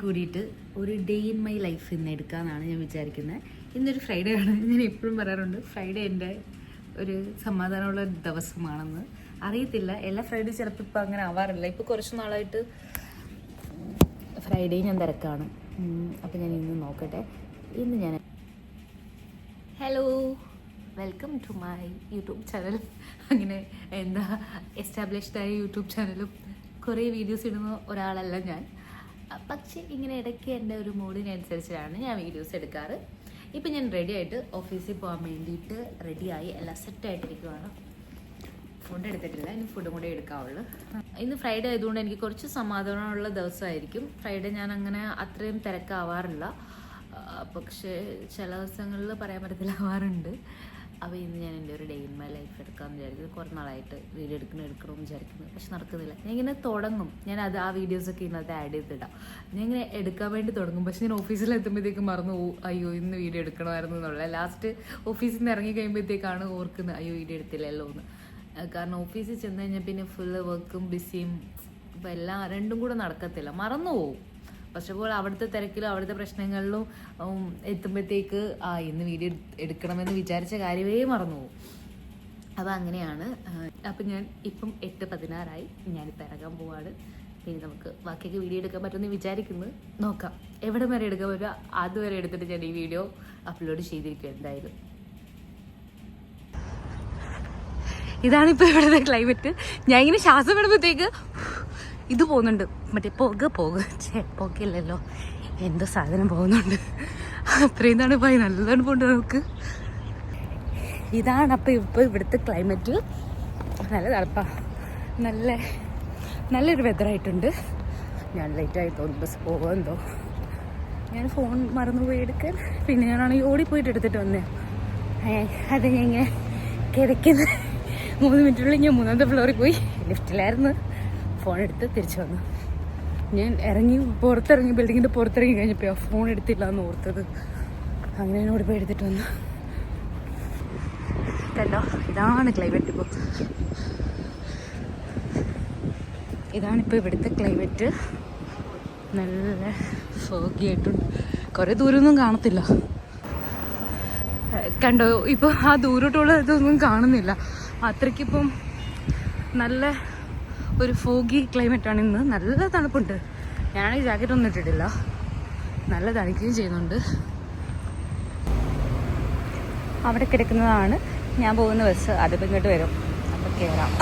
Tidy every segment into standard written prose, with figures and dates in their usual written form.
കൂടിയിട്ട് ഒരു day in my life ഇന്ന് എടുക്കാമെന്നാണ് ഞാൻ വിചാരിക്കുന്നത്. ഇന്നൊരു ഫ്രൈഡേ ആണ്. ഞാൻ എപ്പോഴും പറയാറുണ്ട് ഫ്രൈഡേ എൻ്റെ ഒരു സമാധാനമുള്ള ദിവസമാണെന്ന്. അറിയത്തില്ല, എല്ലാ ഫ്രൈഡേ ചിലപ്പോൾ ഇപ്പോൾ അങ്ങനെ ആവാറില്ല. ഇപ്പോൾ കുറച്ച് നാളായിട്ട് ഫ്രൈഡേ ഞാൻ തിരക്കാണ്. അപ്പോൾ ഞാൻ ഇന്ന് നോക്കട്ടെ. ഇന്ന് ഞാൻ hello, welcome to my YouTube channel. അങ്ങനെ എന്താ എസ്റ്റാബ്ലിഷ്ഡായ യൂട്യൂബ് ചാനലും കുറേ വീഡിയോസ് ഇടുന്ന ഒരാളല്ല ഞാൻ. പക്ഷേ ഇങ്ങനെ ഇടയ്ക്ക് എൻ്റെ ഒരു മൂഡിനനുസരിച്ചാണ് ഞാൻ വീഡിയോസ് എടുക്കാറ്. ഇപ്പം ഞാൻ റെഡി ആയിട്ട് ഓഫീസിൽ പോകാൻ വേണ്ടിയിട്ട് റെഡിയായി എല്ലാം സെറ്റായിട്ടിരിക്കുവാണ്. ഫുഡ് എടുത്തിട്ടില്ല, ഇനി ഫുഡും കൂടെ എടുക്കാവുള്ളൂ. ഇന്ന് ഫ്രൈഡേ ആയതുകൊണ്ട് എനിക്ക് കുറച്ച് സമാധാനമുള്ള ദിവസമായിരിക്കും. ഫ്രൈഡേ ഞാൻ അങ്ങനെ അത്രയും തിരക്കാവാറില്ല, പക്ഷേ ചില ദിവസങ്ങളിൽ പറയാൻ പറ്റത്തില്ല ആവാറുണ്ട്. അപ്പോൾ ഇന്ന് ഞാൻ എൻ്റെ ഒരു ഡേ ഇൻ മൈ ലൈഫ് എടുക്കാമെന്ന് വിചാരിക്കുന്നത്. കുറേ നാളായിട്ട് വീഡിയോ എടുക്കണമെന്ന് വിചാരിക്കുന്നത്, പക്ഷെ നടക്കുന്നില്ല. ഞാൻ ഇങ്ങനെ തുടങ്ങും, ആ വീഡിയോസൊക്കെ ഇന്നത്തെ ആഡ് ചെയ്തിടാം. ഞാൻ ഇങ്ങനെ എടുക്കാൻ വേണ്ടി തുടങ്ങും, പക്ഷെ ഞാൻ ഓഫീസിൽ എത്തുമ്പോഴത്തേക്കും മറന്നു പോകും, അയ്യോ ഇന്ന് വീഡിയോ എടുക്കണമായിരുന്നു എന്നുള്ള. ലാസ്റ്റ് ഓഫീസിൽ നിന്ന് ഇറങ്ങി കഴിയുമ്പോഴത്തേക്കാണ് ഓർക്കുന്നത്, അയ്യോ വീഡിയോ എടുത്തില്ലല്ലോ എന്ന്. കാരണം ഓഫീസിൽ ചെന്ന് കഴിഞ്ഞാൽ പിന്നെ ഫുള്ള് വർക്കും ബിസിയും, ഇപ്പം എല്ലാം രണ്ടും കൂടെ നടക്കത്തില്ല, മറന്നു പോകും. ഫസ്റ്റ് ഓഫ് ഓൾ അവിടുത്തെ തിരക്കിലും അവിടുത്തെ പ്രശ്നങ്ങളിലും എത്തുമ്പോഴത്തേക്ക് ഇന്ന് വീഡിയോ എടുക്കണമെന്ന് വിചാരിച്ച കാര്യമേ മറന്നു പോകും. അപ്പോൾ അങ്ങനെയാണ്. അപ്പം ഞാൻ ഇപ്പം 8:16 ഞാനിപ്പോൾ ഇറങ്ങാൻ പോവാണ്. ഇനി നമുക്ക് ബാക്കിയൊക്കെ വീഡിയോ എടുക്കാൻ പറ്റുമെന്ന് വിചാരിക്കുന്നു. നോക്കാം എവിടെ വരെ എടുക്കാൻ പറ്റുക, അതുവരെ എടുത്തിട്ട് ഞാൻ ഈ വീഡിയോ അപ്ലോഡ് ചെയ്തിരിക്കും എന്തായാലും. ഇതാണിപ്പോൾ ഇവിടുത്തെ ക്ലൈമറ്റ്. ഞാൻ ഇങ്ങനെ ശ്വാസം വിടുമ്പോഴത്തേക്ക് ഇത് പോകുന്നുണ്ട്, മറ്റേ പുകയില്ലല്ലോ, എന്തോ സാധനം പോകുന്നുണ്ട്. അത്രയും തണുപ്പായി, നല്ല തണുപ്പുണ്ട് നമുക്ക്. ഇതാണ് അപ്പോൾ ഇപ്പോൾ ഇവിടുത്തെ ക്ലൈമറ്റ്. നല്ല തണുപ്പാണ്, നല്ലൊരു വെതറായിട്ടുണ്ട്. ഞാൻ ലേറ്റായി തോന്നും ബസ് പോകുമെന്തോ. ഞാൻ ഫോൺ മറന്നുപോയി എടുക്കാൻ, പിന്നെ ഞാനാണെങ്കിൽ ഓടിപ്പോയിട്ട് എടുത്തിട്ട് വന്നേ. അത് ഞാൻ ഇങ്ങനെ കിടക്കുന്ന 3 മിനിറ്റിനുള്ളിൽ ഞാൻ 3ാമത്തെ ഫ്ലോറിൽ പോയി. ലിഫ്റ്റിലായിരുന്നു, ഫോൺ എടുത്ത് തിരിച്ചു വന്നു. ഞാൻ പുറത്തിറങ്ങി ബിൽഡിങ്ങിൻ്റെ പുറത്തിറങ്ങി കഴിഞ്ഞപ്പോൾ ഫോൺ എടുത്തില്ല എന്ന് ഓർത്തത്. അങ്ങനെ എന്നോട് പോയി എടുത്തിട്ട് വന്നു. കണ്ടോ, ഇതാണ് ക്ലൈമറ്റ്. ഇതാണിപ്പോൾ ഇവിടുത്തെ ക്ലൈമറ്റ്. നല്ല ഫോഗി ആയിട്ടുണ്ട്, കുറേ ദൂരമൊന്നും കാണത്തില്ല. കണ്ടോ, ഇപ്പോൾ ആ ദൂരോട്ടുള്ള ഇതൊന്നും കാണുന്നില്ല. അത്രയ്ക്കിപ്പം നല്ല ഒരു ഫോഗി ക്ലൈമറ്റാണ് ഇന്ന്. നല്ല തണുപ്പുണ്ട്. ഞാനാണെങ്കിൽ ജാക്കറ്റ് ഒന്നും ഇട്ടിട്ടില്ല, നല്ല തണുക്കുകയും ചെയ്യുന്നുണ്ട്. അവിടെ കിടക്കുന്നതാണ് ഞാൻ പോകുന്ന ബസ്. അതിപ്പോൾ ഇങ്ങോട്ട് വരും, അപ്പോൾ കയറാം.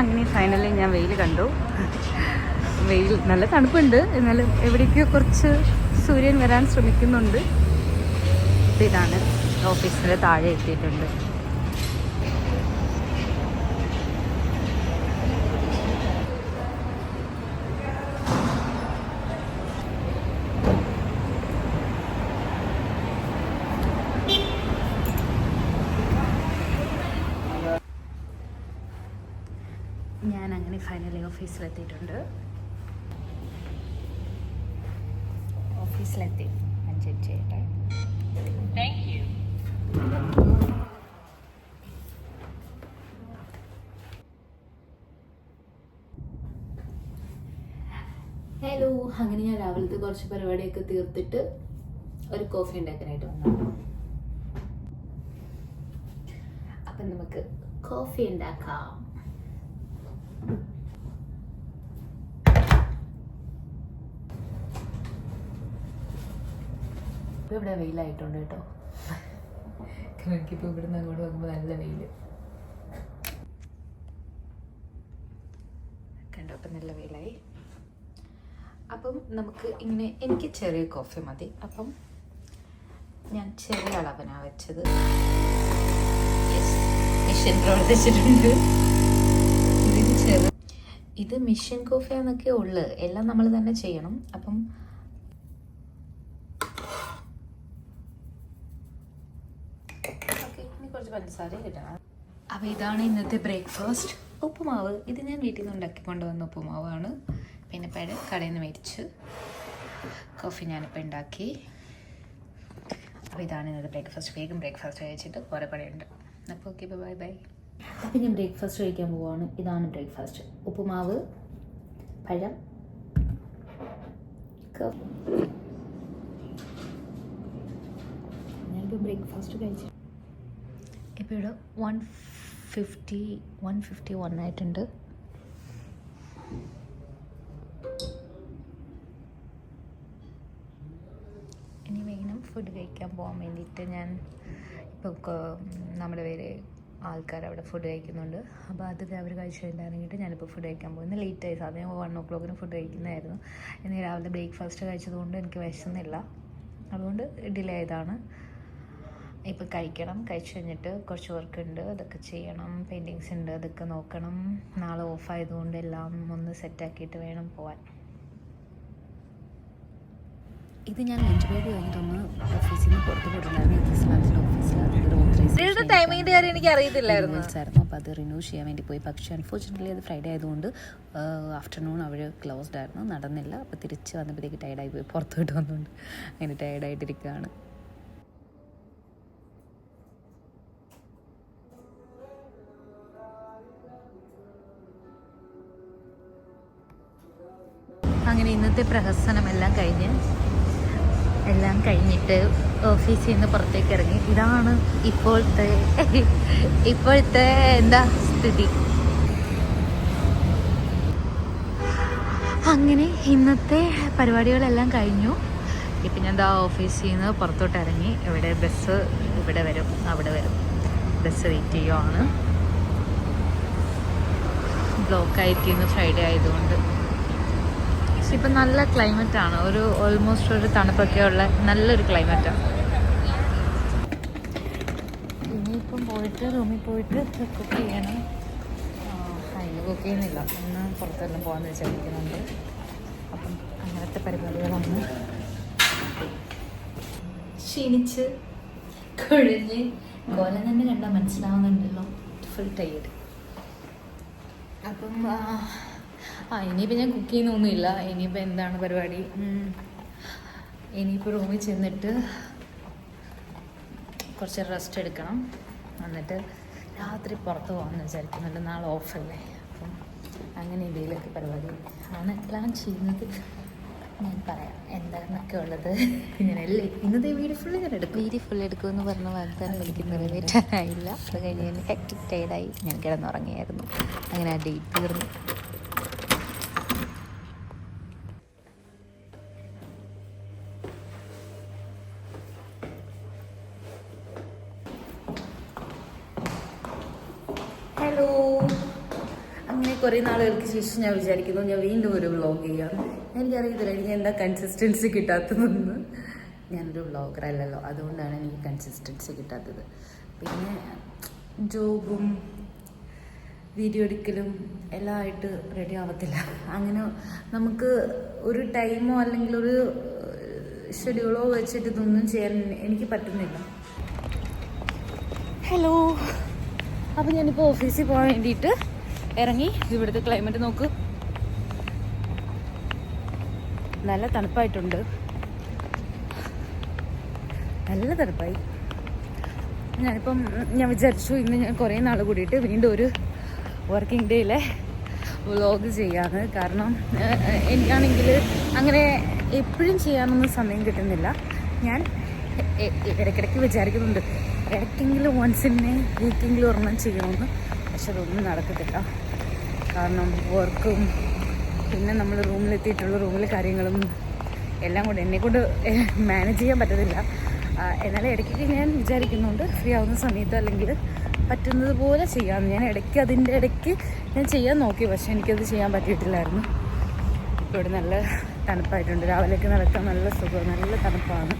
അങ്ങനെ ഫൈനലി ഞാൻ വെയിൽ കണ്ടു. വെയിൽ നല്ല തണുപ്പുണ്ട്, എന്നാലും എവിടേക്കോ കുറച്ച് സൂര്യൻ വരാൻ ശ്രമിക്കുന്നുണ്ട്. ഇതാണ് ഓഫീസിൻ്റെ താഴെ എത്തിയിട്ടുണ്ട്. ഞാൻ അങ്ങനെ ഫൈനലി ഓഫീസിലെത്തിയിട്ടുണ്ട്. ഓഫീസിലെത്തി ഞാൻ ചെക്ക് ചെയ്യട്ടെ. Thank you. ഹലോ, അങ്ങനെ ഞാൻ രാവിലത്തെ കുറച്ച് പരിപാടിയൊക്കെ തീർത്തിട്ട് ഒരു കോഫി ഉണ്ടാക്കാനായിട്ട് വന്നു. അപ്പം നമുക്ക് കോഫി ഉണ്ടാക്കാം. ഇപ്പോൾ ഇവിടെ വെയിലായിട്ടുണ്ട് കേട്ടോ. എനിക്കിപ്പോൾ ഇവിടെ നിന്ന് അങ്ങോട്ട് നോക്കുമ്പോൾ നല്ല വെയിൽ കണ്ടോ. അപ്പം നല്ല വെയിലായി. അപ്പം നമുക്ക് ഇങ്ങനെ, എനിക്ക് ചെറിയ കോഫി മതി. അപ്പം ഞാൻ ചെറിയ അളവനാണ് വെച്ചത്. മിഷൻ പ്രവർത്തിച്ചിട്ടുണ്ട്. ഇത് മിഷൻ കോഫിയാന്നൊക്കെ ഉള്ളു, എല്ലാം നമ്മൾ തന്നെ ചെയ്യണം. അപ്പം കുറച്ച് പഞ്ചസാര ഇടണം. അപ്പോൾ ഇതാണ് ഇന്നത്തെ ബ്രേക്ക്ഫാസ്റ്റ്. ഉപ്പുമാവ്, ഇത് ഞാൻ വീട്ടിൽ നിന്ന് ഉണ്ടാക്കിക്കൊണ്ട് വന്ന ഉപ്പുമാവാണ്. പിന്നെ കടയിൽ നിന്ന് മേടിച്ച് കോഫി ഞാനിപ്പോൾ ഉണ്ടാക്കി. അപ്പോൾ ഇതാണ് ഇന്നത്തെ ബ്രേക്ക്ഫാസ്റ്റ്. വേഗം ബ്രേക്ക്ഫാസ്റ്റ് കഴിച്ചിട്ട് കുറേ പണിയുണ്ട്. അപ്പോൾ ഓക്കെ, ബൈ ബൈ. അപ്പം ഞാൻ ബ്രേക്ക്ഫാസ്റ്റ് കഴിക്കാൻ പോവുകയാണ്. ഇതാണ് ബ്രേക്ക്ഫാസ്റ്റ്: ഉപ്പുമാവ്, പഴം, ഞാനിപ്പോൾ ബ്രേക്ക്ഫാസ്റ്റ് കഴിച്ചു. ഇപ്പോൾ ഇവിടെ 151 ആയിട്ടുണ്ട്. ഇനി വേണം ഫുഡ് കഴിക്കാൻ പോകാൻ വേണ്ടിയിട്ട്. ഞാൻ ഇപ്പോൾ നമ്മുടെ പേര് ആൾക്കാർ അവിടെ ഫുഡ് കഴിക്കുന്നുണ്ട്. അപ്പോൾ അത് അവർ കഴിച്ച് കഴിഞ്ഞിട്ട് ഞാനിപ്പോൾ ഫുഡ് കഴിക്കാൻ പോകുന്നത്. ലേറ്റായി, സാധനം 1 o'clock ഫുഡ് കഴിക്കുന്നതായിരുന്നു. ഇന്ന് രാവിലെ ബ്രേക്ക്ഫാസ്റ്റ് കഴിച്ചതുകൊണ്ട് എനിക്ക് വിശന്നില്ല, അതുകൊണ്ട് ഡിലേ ആയതാണ്. ഇപ്പോൾ കഴിക്കണം. കഴിച്ച് കഴിഞ്ഞിട്ട് കുറച്ച് വർക്ക് ഉണ്ട്, അതൊക്കെ ചെയ്യണം. പെയിൻറ്റിങ്സ് ഉണ്ട്, അതൊക്കെ നോക്കണം. നാളെ ഓഫായതുകൊണ്ട് എല്ലാം ഒന്ന് സെറ്റാക്കിയിട്ട് വേണം പോകാൻ. ഇത് ഞാൻ ലഞ്ച് ബ്രേക്ക് കഴിഞ്ഞിട്ടൊന്ന് ഓഫീസിൽ നിന്ന് പുറത്ത് പോയിട്ടുണ്ടായിരുന്നു. ഓഫീസിൽ ടൈമിൻ്റെ കാര്യം എനിക്ക് അറിയത്തില്ലായിരുന്നു. അപ്പോൾ അത് റിന്യൂ ചെയ്യാൻ വേണ്ടി പോയി. പക്ഷേ അൺഫോർച്യുനേറ്റ്ലി അത് ഫ്രൈഡേ ആയതുകൊണ്ട് ആഫ്റ്റർനൂൺ അവർ ക്ലോസ്ഡ് ആയിരുന്നു, നടന്നില്ല. അപ്പോൾ തിരിച്ച് വന്നപ്പോഴത്തേക്ക് ടയർഡായി പോയി, പുറത്ത് പോയിട്ട് വന്നുകൊണ്ട് അങ്ങനെ ടയർഡായിട്ടിരിക്കുകയാണ്. അങ്ങനെ ഇന്നത്തെ പ്രഹസനമെല്ലാം കഴിഞ്ഞിട്ട് ഓഫീസിൽ നിന്ന് പുറത്തേക്ക് ഇറങ്ങി. ഇതാണ് ഇപ്പോഴത്തെ എന്താ സ്ഥിതി. അങ്ങനെ ഇന്നത്തെ പരിപാടികളെല്ലാം കഴിഞ്ഞു. ഇപ്പം ഞാൻ ഓഫീസിൽ നിന്ന് പുറത്തോട്ട് ഇറങ്ങി. ബസ് ഇവിടെ വരും, അവിടെ വരും. ബസ് വെയിറ്റ് ചെയ്യുവാണ്. ബ്ലോക്കായിട്ടിന്ന് ഫ്രൈഡേ ആയതുകൊണ്ട്. ഇപ്പം നല്ല ക്ലൈമറ്റാണ്, ഓൾമോസ്റ്റ് ഒരു തണുപ്പൊക്കെ ഉള്ള നല്ലൊരു ക്ലൈമറ്റാണ്. ഇനിയിപ്പം പോയിട്ട് റൂമിൽ പോയിട്ട് കുക്ക് ചെയ്യണം. അതിന് കുക്ക് ചെയ്യുന്നില്ല, ഇന്ന് പുറത്തെല്ലാം പോകാമെന്ന് വിചാരിക്കുന്നുണ്ട്. അപ്പം അങ്ങനത്തെ പരിപാടികളാണ്. ക്ഷീണിച്ച് കുഴഞ്ഞ് കോലം തന്നെ കണ്ടാൽ മനസ്സിലാവുന്നുണ്ടല്ലോ, ഫുൾ ടയേർഡ്. അപ്പം ഇനിയിപ്പോൾ ഞാൻ കുക്ക് ചെയ്യുന്നൊന്നുമില്ല. ഇനിയിപ്പോൾ എന്താണ് പരിപാടി? ഇനിയിപ്പോൾ റൂമിൽ ചെന്നിട്ട് കുറച്ച് റെസ്റ്റ് എടുക്കണം. എന്നിട്ട് രാത്രി പുറത്ത് പോകാമെന്ന് വിചാരിക്കുന്നുണ്ട്. നാളെ ഓഫല്ലേ. അപ്പം അങ്ങനെ ഇതിലൊക്കെ പരിപാടി ആണ് പ്ലാൻ ചെയ്യുന്നത്. ഞാൻ പറയാം എന്താണെന്നൊക്കെ ഉള്ളത്. ഇങ്ങനെയല്ലേ ഇന്നത്തെ വീഡിയോ ഫുള്ള് ഞാൻ എടുക്കും. എടുക്കുമെന്ന് പറഞ്ഞ വാഗ്ദാനം എനിക്ക് നിറവേറ്റാനായില്ല. അത് കഴിഞ്ഞ് ഞാൻ ഹെക്ടിക് ടയർഡായി ഞാൻ കിടന്നുറങ്ങിയായിരുന്നു. അങ്ങനെ ആ ഡേറ്റ് തീർന്നു. ഹലോ, അങ്ങനെ കുറേ നാളുകൾക്ക് ശേഷം ഞാൻ വിചാരിക്കുന്നു ഞാൻ വീണ്ടും ഒരു വ്ളോഗ് ചെയ്യാം. എനിക്കറിയത്തില്ല എനിക്ക് എന്താ കൺസിസ്റ്റൻസി കിട്ടാത്തതെന്ന്. ഞാനൊരു വ്ളോഗറല്ലല്ലോ, അതുകൊണ്ടാണ് എനിക്ക് കൺസിസ്റ്റൻസി കിട്ടാത്തത്. പിന്നെ ജോബും വീഡിയോ എടുക്കലും എല്ലാം ആയിട്ട് റെഡി ആവത്തില്ല. അങ്ങനെ നമുക്ക് ഒരു ടൈമോ അല്ലെങ്കിൽ ഒരു ഷെഡ്യൂളോ വെച്ചിട്ട് ഇതൊന്നും ചെയ്യാൻ എനിക്ക് പറ്റുന്നില്ല. ഹലോ, അപ്പം ഞാനിപ്പോൾ ഓഫീസിൽ പോകാൻ വേണ്ടിയിട്ട് ഇറങ്ങി. ഇവിടുത്തെ ക്ലൈമറ്റ് നോക്ക്, നല്ല തണുപ്പായിട്ടുണ്ട്, നല്ല തണുപ്പായി. ഞാൻ വിചാരിച്ചു ഇന്ന് ഞാൻ കുറേ നാൾ കൂടിയിട്ട് വീണ്ടും ഒരു വർക്കിംഗ് ഡേയിലെ വ്ളോഗ് ചെയ്യാന്ന്. കാരണം എനിക്കാണെങ്കിൽ അങ്ങനെ എപ്പോഴും ചെയ്യാനൊന്നും സമയം കിട്ടുന്നില്ല. ഞാൻ ഇടയ്ക്കിടയ്ക്ക് വിചാരിക്കുന്നുണ്ട് ഇടയ്ക്കെങ്കിലും വീക്കെങ്കിലും ഒരെണ്ണം ചെയ്യണമെന്ന്. പക്ഷെ അതൊന്നും നടക്കത്തില്ല. കാരണം വർക്കും പിന്നെ നമ്മൾ റൂമിലെത്തിയിട്ടുള്ള റൂമിലെ കാര്യങ്ങളും എല്ലാം കൂടെ എന്നെക്കൊണ്ട് മാനേജ് ചെയ്യാൻ പറ്റത്തില്ല. എന്നാലും ഇടയ്ക്കൊക്കെ ഞാൻ വിചാരിക്കുന്നുണ്ട് ഫ്രീ ആവുന്ന സമയത്ത് അല്ലെങ്കിൽ പറ്റുന്നത് പോലെ ചെയ്യാമെന്ന്. ഞാൻ അതിൻ്റെ ഇടയ്ക്ക് ഞാൻ ചെയ്യാൻ നോക്കി, പക്ഷെ എനിക്കത് ചെയ്യാൻ പറ്റിയിട്ടില്ലായിരുന്നു. ഇപ്പോൾ ഇവിടെ നല്ല തണുപ്പായിട്ടുണ്ട്. രാവിലെയൊക്കെ നടക്കാൻ നല്ല സുഖം, നല്ല തണുപ്പാണ്.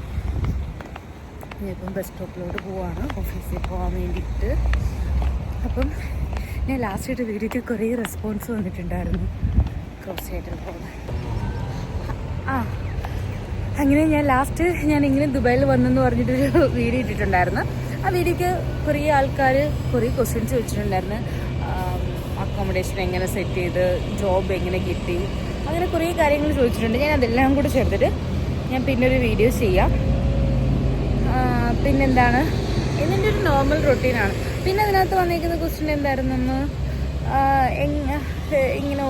ഞാനിപ്പം ബസ് സ്റ്റോപ്പിലോട്ട് പോവാണ് ഓഫീസിൽ പോകാൻ വേണ്ടിയിട്ട്. അപ്പം ഞാൻ ലാസ്റ്റായിട്ട് വീഡിയോയ്ക്ക് കുറേ റെസ്പോൺസ് വന്നിട്ടുണ്ടായിരുന്നു. ക്രോസ് തിയേറ്ററിൽ പോകാൻ. അങ്ങനെ ഞാൻ ഇങ്ങനെ ദുബായിൽ വന്നെന്ന് പറഞ്ഞിട്ടൊരു വീഡിയോ ഇട്ടിട്ടുണ്ടായിരുന്നു. ആ വീഡിയോയ്ക്ക് കുറേ ആൾക്കാർ കുറേ ക്വസ്റ്റ്യൻസ് വെച്ചിട്ടുണ്ടായിരുന്നു. അക്കോമഡേഷൻ എങ്ങനെ സെറ്റ് ചെയ്ത്, ജോബ് എങ്ങനെ കിട്ടി, അങ്ങനെ കുറേ കാര്യങ്ങൾ ചോദിച്ചിട്ടുണ്ട്. ഞാൻ അതെല്ലാം കൂടെ ചേർത്തിട്ട് ഞാൻ പിന്നെ ഒരു വീഡിയോ ചെയ്യാം. പിന്നെന്താണ്, ഇതിൻ്റെ ഒരു നോർമൽ റൊട്ടീനാണ്. പിന്നെ അതിനകത്ത് വന്നിരിക്കുന്ന ക്വസ്റ്റ്യൻ എന്തായിരുന്നെന്ന്, ഇങ്ങനെ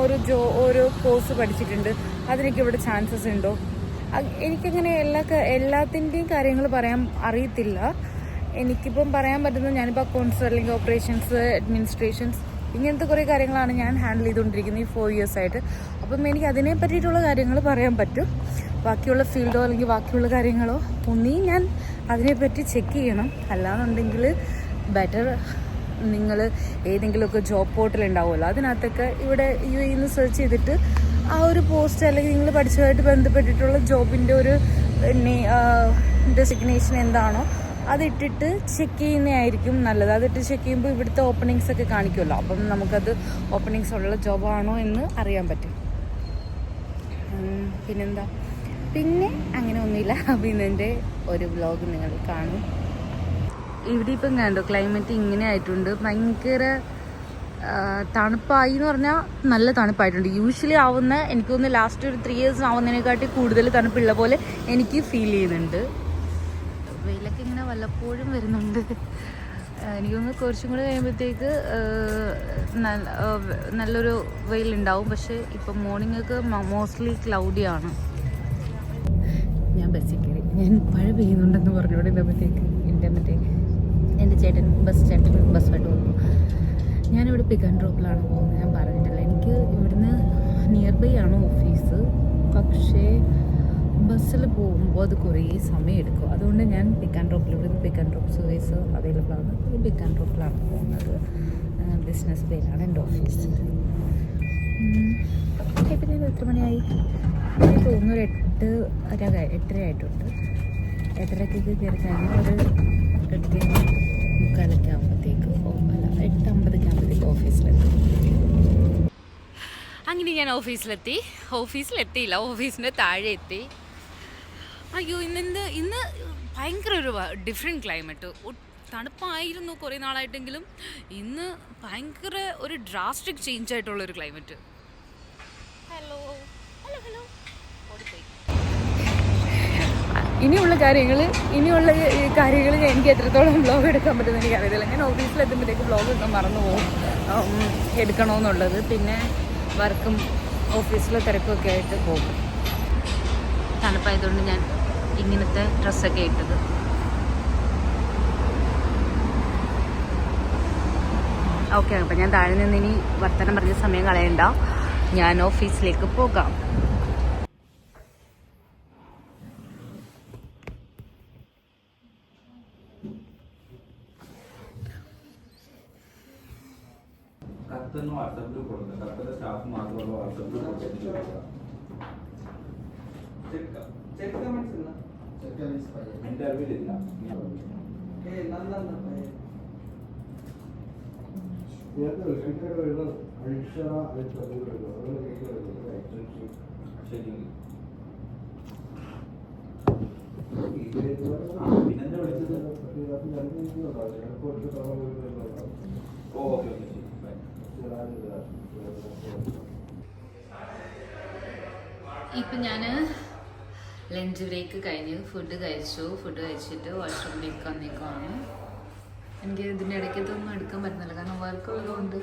ഓരോ കോഴ്സ് പഠിച്ചിട്ടുണ്ട്, അതിനൊക്കെ ഇവിടെ ചാൻസസ് ഉണ്ടോ? എനിക്കങ്ങനെ എല്ലാത്തിൻ്റെയും കാര്യങ്ങൾ പറയാൻ അറിയത്തില്ല. എനിക്കിപ്പം പറയാൻ പറ്റുന്നത്, ഞാനിപ്പോൾ അക്കൗണ്ട്സ് അല്ലെങ്കിൽ ഓപ്പറേഷൻസ്, അഡ്മിനിസ്ട്രേഷൻസ്, ഇങ്ങനത്തെ കുറേ കാര്യങ്ങളാണ് ഞാൻ ഹാൻഡിൽ ചെയ്തുകൊണ്ടിരിക്കുന്നത് ഈ 4 years ആയിട്ട്. അപ്പം എനിക്ക് അതിനെ പറ്റിയിട്ടുള്ള കാര്യങ്ങൾ പറയാൻ പറ്റും. ബാക്കിയുള്ള ഫീൽഡോ അല്ലെങ്കിൽ ബാക്കിയുള്ള കാര്യങ്ങളോ ഞാൻ അതിനെപ്പറ്റി ചെക്ക് ചെയ്യണം. അല്ലാന്നുണ്ടെങ്കിൽ ബെറ്റർ നിങ്ങൾ ഏതെങ്കിലുമൊക്കെ ജോബ് പോർട്ടൽ ഉണ്ടാവുമല്ലോ, അതിനകത്തൊക്കെ ഇവിടെ UAE നിന്ന് സെർച്ച് ചെയ്തിട്ട് ആ ഒരു പോസ്റ്റ് അല്ലെങ്കിൽ നിങ്ങൾ പഠിച്ചതായിട്ട് ബന്ധപ്പെട്ടിട്ടുള്ള ജോബിൻ്റെ ഒരു ഡെസിഗ്നേഷൻ എന്താണോ അതിട്ടിട്ട് ചെക്ക് ചെയ്യുന്നതായിരിക്കും നല്ലത്. അതിട്ട് ചെക്ക് ചെയ്യുമ്പോൾ ഇവിടുത്തെ ഓപ്പണിങ്സ് ഒക്കെ കാണിക്കുമല്ലോ, അപ്പം നമുക്കത് ഓപ്പണിങ്സ് ഉള്ള ജോബാണോ എന്ന് അറിയാൻ പറ്റും. പിന്നെന്താ, പിന്നെ അങ്ങനെ ഒന്നുമില്ല. അപ്പം ഇന്നെൻ്റെ ഒരു വ്ലോഗ് നിങ്ങൾ കാണും. ഇവിടെ ഇപ്പം കണ്ടോ ക്ലൈമറ്റ് ഇങ്ങനെ ആയിട്ടുണ്ട്, ഭയങ്കര തണുപ്പായി എന്ന് പറഞ്ഞാൽ നല്ല തണുപ്പായിട്ടുണ്ട്. യൂഷ്വലി ആവുന്ന എനിക്ക് തോന്നുന്നു ലാസ്റ്റ് ഒരു 3 years ആവുന്നതിനെക്കാട്ടി കൂടുതൽ തണുപ്പുള്ള പോലെ എനിക്ക് ഫീൽ ചെയ്യുന്നുണ്ട്. വെയിലൊക്കെ ഇങ്ങനെ വല്ലപ്പോഴും വരുന്നുണ്ട്. എനിക്ക് തോന്നുന്നു കുറച്ചും കൂടെ കഴിയുമ്പോഴത്തേക്ക് നല്ലൊരു വെയിലുണ്ടാവും. പക്ഷേ ഇപ്പം മോർണിംഗൊക്കെ മോസ്റ്റ്ലി ക്ലൗഡിയാണ്. ഞാൻ ബസ്സിൽ കയറി, ഞാൻ മഴ പെയ്യുന്നുണ്ടെന്ന് പറഞ്ഞുകൊണ്ടിരുന്നപ്പോഴത്തേക്ക് എൻ്റെ ചേട്ടൻ ബസ്സായിട്ട് പോകുന്നു. ഞാനിവിടെ പിക്ക് ആൻഡ് ഡ്രോപ്പിലാണ് പോകുന്നത്, ഞാൻ പറഞ്ഞിട്ടില്ല. എനിക്ക് ഇവിടുന്ന് നിയർ ബൈ ആണ് ഓഫീസ്, പക്ഷേ ബസ്സിൽ പോകുമ്പോൾ അത് കുറേ സമയം എടുക്കും. അതുകൊണ്ട് ഞാൻ പിക്ക് ആൻഡ് ഡ്രോപ്പിൽ, ഇവിടുന്ന് pick and drop service available ആണ്. പിക്ക് ആൻഡ് ഡ്രോപ്പിലാണ് പോകുന്നത്. ബിസിനസ് പേയിലാണ് എൻ്റെ ഓഫീസ്. ഇപ്പം ഞാൻ എത്ര മണിയായി? എനിക്ക് തോന്നുന്നു ഒരു 8:30 ആയിട്ടുണ്ട്. 8:30 കയറി കഴിഞ്ഞാൽ ഒരു 8:45 ആകുമ്പോഴത്തേക്ക്, അല്ല 8:50 ആകുമ്പോഴത്തേക്ക് ഓഫീസിലെത്തും. അങ്ങനെ ഞാൻ ഓഫീസിലെത്തിയില്ല, ഓഫീസിൻ്റെ താഴെ എത്തി. അയ്യോ, ഇന്ന് ഭയങ്കര ഒരു ഡിഫറെൻറ്റ് ക്ലൈമറ്റ്. തണുപ്പായിരുന്നു കുറേ നാളായിട്ടെങ്കിലും ഇന്ന് ഭയങ്കര ഒരു ഡ്രാസ്റ്റിക് ചേഞ്ച് ആയിട്ടുള്ളൊരു ക്ലൈമറ്റ്. ഹലോ ഇനിയുള്ള കാര്യങ്ങൾ എനിക്ക് എത്രത്തോളം വ്ലോഗ് എടുക്കാൻ പറ്റുമെന്ന് എനിക്കറിയത്തില്ല. ഞാൻ ഓഫീസിലെത്തുമ്പോഴത്തേക്ക് വ്ലോഗൊക്കെ മറന്നു പോകും എടുക്കണമെന്നുള്ളത്. പിന്നെ വർക്കും ഓഫീസിലെ തിരക്കൊക്കെ ആയിട്ട് പോകും. തണുപ്പായതുകൊണ്ട് ഞാൻ ഇങ്ങനത്തെ ഡ്രസ്സൊക്കെ ഇട്ടത്. ഓക്കെ, അപ്പം ഞാൻ താഴെ നിന്ന് ഇനി വർത്തമാനം പറഞ്ഞ സമയം കളയണ്ട, ഞാൻ ഓഫീസിലേക്ക് പോകാം. ഇപ്പം ഞാൻ ലഞ്ച് ബ്രേക്ക് കഴിഞ്ഞ് ഫുഡ് കഴിച്ചിട്ട് വാഷ്റൂമിലേക്ക് വന്നേക്കുവാണ്. എനിക്ക് ഇതിൻ്റെ ഇടയ്ക്കത്തൊന്നും എടുക്കാൻ പറ്റുന്നില്ല, കാരണം വർക്കുള്ളതുകൊണ്ട്.